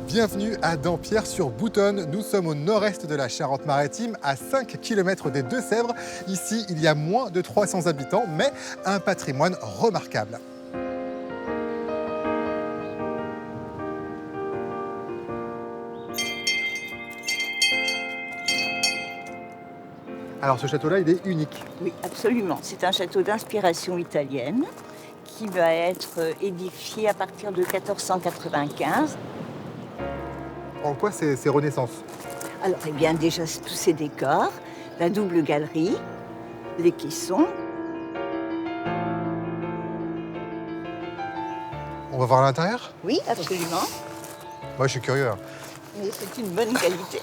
Bienvenue à Dampierre-sur-Boutonne. Nous sommes au nord-est de la Charente-Maritime, à 5 km des Deux-Sèvres. Ici, il y a moins de 300 habitants, mais un patrimoine remarquable. Alors ce château-là, il est unique. Oui, absolument. C'est un château d'inspiration italienne qui va être édifié à partir de 1495. En quoi c'est Renaissance? Alors, eh bien, déjà, tous ces décors, la double galerie, les caissons. On va voir l'intérieur? Oui, absolument. Moi, je suis curieux. Mais c'est une bonne qualité.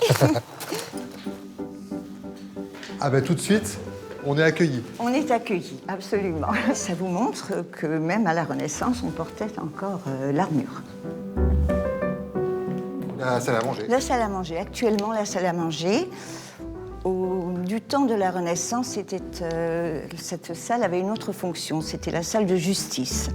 Ah ben tout de suite, on est accueillis. On est accueillis, absolument. Ça vous montre que même à la Renaissance, on portait encore l'armure. La salle à manger. La salle à manger. Actuellement, la salle à manger, du temps de la Renaissance, cette salle avait une autre fonction. C'était la salle de justice.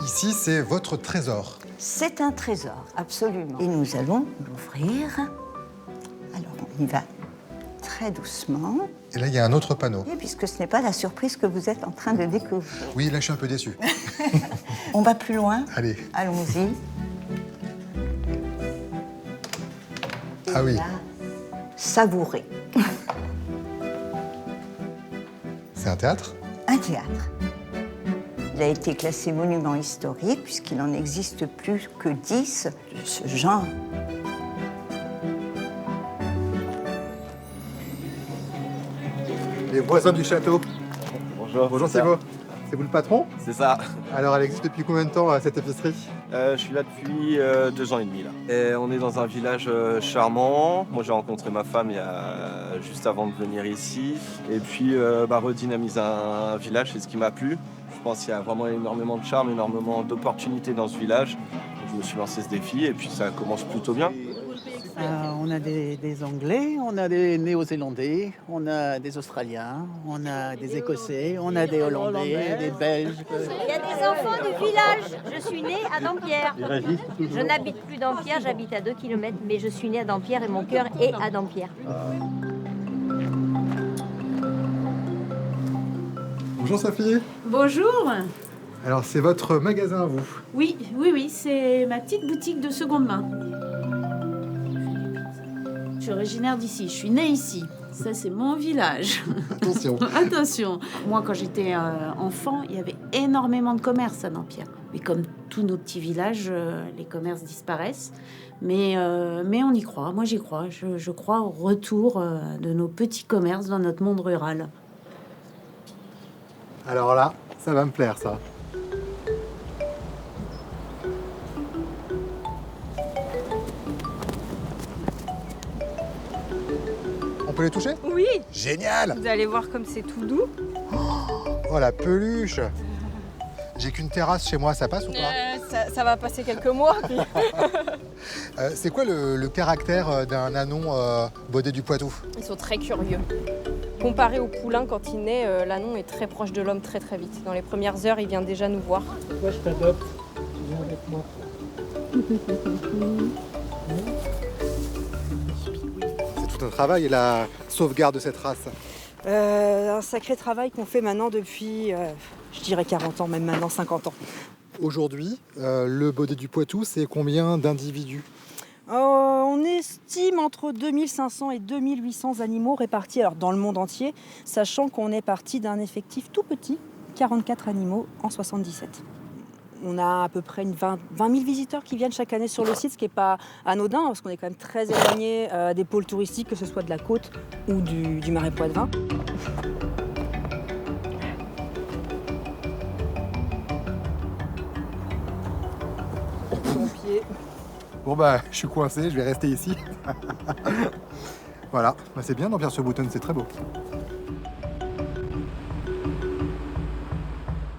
Ici, c'est votre trésor. C'est un trésor, absolument. Et nous allons l'ouvrir. Alors, on y va très doucement. Et là, il y a un autre panneau. Et puisque ce n'est pas la surprise que vous êtes en train de découvrir. Oui, là, je suis un peu déçu. On va plus loin. Allez. Allons-y. Ah oui. Là, savourer. C'est un théâtre? Un théâtre. Il a été classé monument historique puisqu'il n'en existe plus que 10 de ce genre. Les voisins du château. Bonjour. Bonjour Thibaut. C'est vous le patron? C'est ça. Alors, elle existe depuis combien de temps, cette épicerie? Je suis là depuis 2 ans et demi. Là. Et on est dans un village charmant. Moi, j'ai rencontré ma femme juste avant de venir ici. Et puis, redynamiser un village, c'est ce qui m'a plu. Je pense qu'il y a vraiment énormément de charme, énormément d'opportunités dans ce village. Donc, je me suis lancé ce défi et puis ça commence plutôt bien. On a des Anglais, on a des Néo-Zélandais, on a des Australiens, on a des Écossais, on a des Hollandais, des Belges. Il y a des enfants du village. Je suis née à Dampierre. Je n'habite plus Dampierre, j'habite à 2 km, mais je suis née à Dampierre et mon cœur est à Dampierre. Bonjour Sophie. Bonjour. Alors, c'est votre magasin à vous. Oui, c'est ma petite boutique de seconde main. Je suis originaire d'ici, je suis née ici. Ça, c'est mon village. Attention. Attention. Moi, quand j'étais enfant, il y avait énormément de commerces à Dampierre. Mais comme tous nos petits villages, les commerces disparaissent. Mais on y croit, moi j'y crois. Je crois au retour de nos petits commerces dans notre monde rural. Alors là, ça va me plaire, ça. On peut les toucher? Oui, Génial! vous allez voir comme c'est tout doux. Oh, la peluche! J'ai qu'une terrasse chez moi, ça passe ou pas? Ça va passer quelques mois. Puis... C'est quoi le caractère d'un ânon bodé du Poitou? Ils sont très curieux. Comparé au poulain, quand il naît, l'ânon est très proche de l'homme très très vite. Dans les premières heures, il vient déjà nous voir. Toi, je t'adopte. Tu viens avec moi. C'est tout un travail, la sauvegarde de cette race. Un sacré travail qu'on fait maintenant depuis, je dirais 40 ans, même maintenant 50 ans. Aujourd'hui, le bodé du Poitou, c'est combien d'individus? On estime entre 2500 et 2800 animaux répartis dans le monde entier, sachant qu'on est parti d'un effectif tout petit, 44 animaux en 77. On a à peu près 20 000 visiteurs qui viennent chaque année sur le site, ce qui n'est pas anodin, parce qu'on est quand même très éloigné des pôles touristiques, que ce soit de la côte ou du marais Poitevin. Bon bah, je suis coincé, je vais rester ici. Voilà, bah, c'est bien Dampierre-sur-Boutonne, c'est très beau.